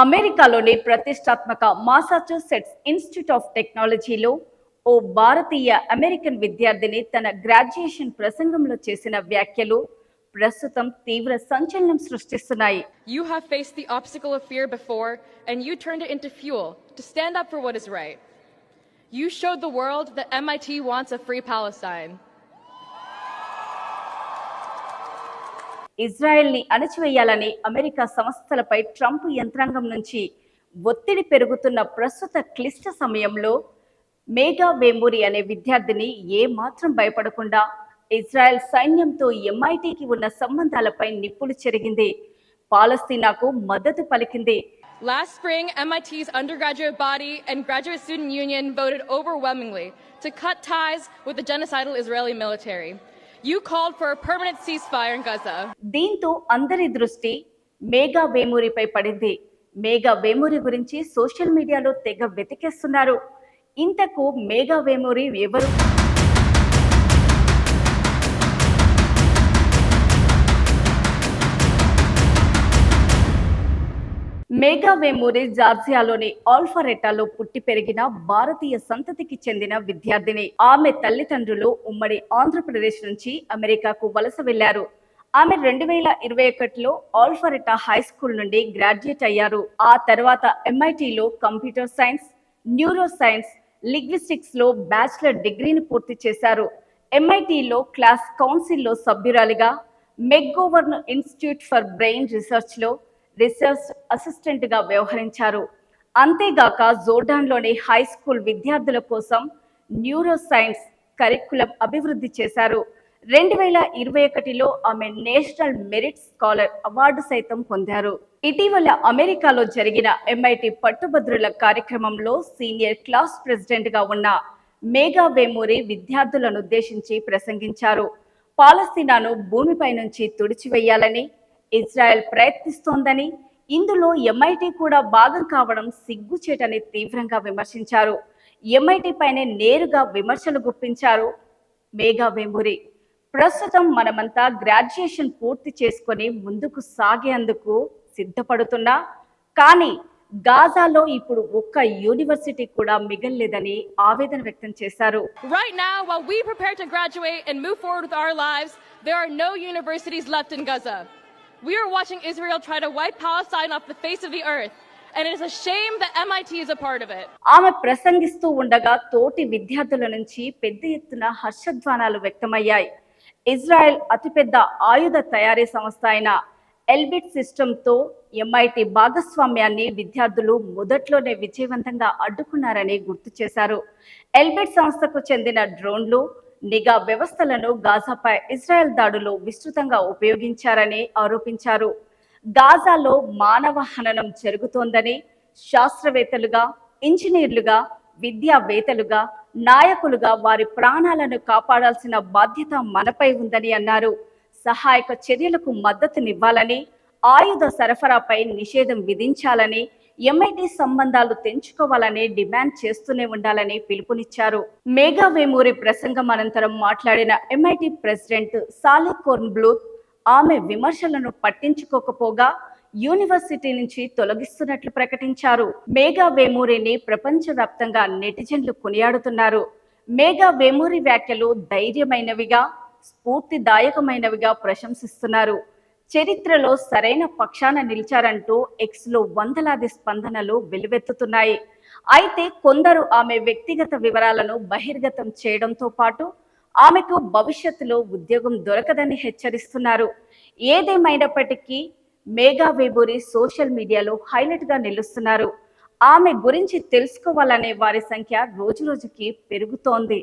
అమెరికాలోని ప్రతిష్టాత్మక మాసాచుసెట్స్ institute of టెక్నాలజీలో ఓ భారతీయ అమెరికన్ విద్యార్థిని తన గ్రాడ్యుయేషన్ ప్రసంగంలో చేసిన వ్యాఖ్యలు ప్రస్తుతం తీవ్ర సంచలనం సృష్టిస్తున్నాయి. You have faced the obstacle of fear before, and you turned it into fuel to stand up for what is right. You showed the world that MIT wants a free Palestine. ఇజ్రాయెల్ని అణచివేయాలని America సంస్థలపై Trump యంత్రాంగం నుంచి ఒత్తిడి పెరుగుతున్న ప్రస్తుత క్లిష్ట సమయంలో మేఘా వేమూరి అనే విద్యార్థిని ఏమాత్రం భయపడకుండా ఇజ్రాయెల్ సైన్యంతో ఎంఐటికి ఉన్న సంబంధాలపై నిప్పులు చెరిగింది. పాలస్తీనాకు మద్దతు పలికింది. Last spring, MIT's undergraduate body and graduate student union voted overwhelmingly to cut ties with the genocidal Israeli military. You called for a permanent ceasefire in Gaza. దీంతో అందరి దృష్టి మేఘా వేమూరిపై పడింది. మేఘా వేమూరి గురించి సోషల్ మీడియాలో తెగ వెతికేస్తున్నారు. ఇంతకు మేఘా వేమూరి ఎవరు? మేఘా వేమూరి జార్జియాలోని ఆల్ఫరెటాలో పుట్టి పెరిగిన భారతీయ సంతతికి చెందిన విద్యార్థిని. ఆమె తల్లిదండ్రులు ఉమ్మడి ఆంధ్రప్రదేశ్ నుంచి అమెరికాకు వలస వెళ్లారు. ఆమె 2021లో ఆల్ఫరెటా హై స్కూల్ నుండి గ్రాడ్యుయేట్ అయ్యారు. ఆ తర్వాత ఎంఐటిలో computer science, neuroscience, linguistics లో బ్యాచిలర్ డిగ్రీని పూర్తి చేశారు. ఎంఐటిలో క్లాస్ కౌన్సిల్లో సభ్యురాలిగా, McGovern institute for brain research లో రీసెర్చ్ అసిస్టెంట్ గా వ్యవహరించారు. అంతేగాక జోర్డాన్లోని హై స్కూల్ విద్యార్థుల కోసం న్యూరో సైన్స్ కరికులం అభివృద్ధి చేశారు. 2021లో ఆమె నేషనల్ మెరిట్ స్కాలర్ అవార్డు సైతం పొందారు. ఇటీవల అమెరికాలో జరిగిన ఎంఐటి పట్టుభద్రుల కార్యక్రమంలో సీనియర్ క్లాస్ ప్రెసిడెంట్ గా ఉన్న మేఘా వేమూరి విద్యార్థులను ఉద్దేశించి ప్రసంగించారు. పాలస్తీనాను భూమిపై నుంచి తుడిచివేయాలని ఇజ్రాయెల్ ప్రయత్నిస్తోందని, ఇందులో ఎంఐటి కూడా భాగం కావడం సిగ్గుచేటని తీవ్రంగా విమర్శించారు. ఎంఐటి పైనే నేరుగా విమర్శలు గుప్పించారు మేఘా వేమూరి. ప్రస్తుతం మనమంతా గ్రాడ్యుయేషన్ పూర్తి చేసుకొని ముందుకు సాగేందుకు సిద్ధపడుతున్నా, కానీ గాజాలో ఇప్పుడు ఒక్క యూనివర్సిటీ కూడా మిగల్లేదని ఆవేదన వ్యక్తం చేశారు. Right now, while we prepare to graduate and move forward with our lives, there are no universities left in Gaza. We are watching Israel try to wipe Palestine off the face of the earth, and it is a shame that MIT is a part of it. ఆమె ప్రసంగిస్తూ ఉండగా తోటి విద్యార్థుల నుంచి పెద్ద ఎత్తున హర్షధ్వానాలు వ్యక్తమయ్యాయి. Israel అతిపెద్ద ఆయుధ తయారీ సంస్థ అయిన ఎల్బిట్ సిస్టంతో ఎంఐటి భాగస్వామ్యాన్ని విద్యార్థులు మొదట్లోనే విజయవంతంగా అడ్డుకున్నారని గుర్తు చేశారు. ఎల్బిట్ సంస్థకు చెందిన డ్రోన్లు, నిఘా వ్యవస్థలను గాజాపై ఇజ్రాయెల్ దాడులో విస్తృతంగా ఉపయోగించారని ఆరోపించారు. గాజాలో మానవ హననం జరుగుతోందని, శాస్త్రవేత్తలుగా, ఇంజనీర్లుగా, విద్యావేత్తలుగా, నాయకులుగా వారి ప్రాణాలను కాపాడాల్సిన బాధ్యత మనపై ఉందని అన్నారు. సహాయక చర్యలకు మద్దతునివ్వాలని, ఆయుధ సరఫరాపై నిషేధం విధించాలని, ఎంఐటి సంబంధాలు తెంచుకోవాలని డిమాండ్ చేస్తూనే ఉండాలని పిలుపునిచ్చారు. మేఘా వేమూరి ప్రసంగం అనంతరం మాట్లాడిన ఎంఐటి ప్రెసిడెంట్ సాలీ కోర్న్బ్లూత్ ఆమె విమర్శలను పట్టించుకోకపోగా యూనివర్సిటీ నుంచి తొలగిస్తున్నట్లు ప్రకటించారు. మేఘా వేమూరిని ప్రపంచవ్యాప్తంగా నెటిజన్లు కొనియాడుతున్నారు. మేఘా వేమూరి వ్యాఖ్యలు ధైర్యమైనవిగా, స్ఫూర్తిదాయకమైనవిగా ప్రశంసిస్తున్నారు. చరిత్రలో సరైన పక్షాన నిలిచారంటూ ఎక్స్లో వందలాది స్పందనలు వెలువెత్తుతున్నాయి. అయితే కొందరు ఆమె వ్యక్తిగత వివరాలను బహిర్గతం చేయడంతో పాటు ఆమెకు భవిష్యత్తులో ఉద్యోగం దొరకదని హెచ్చరిస్తున్నారు. ఏదేమైనప్పటికీ మేఘా వేమూరి సోషల్ మీడియాలో హైలైట్ గా నిలుస్తున్నారు. ఆమె గురించి తెలుసుకోవాలనే వారి సంఖ్య రోజురోజుకి పెరుగుతోంది.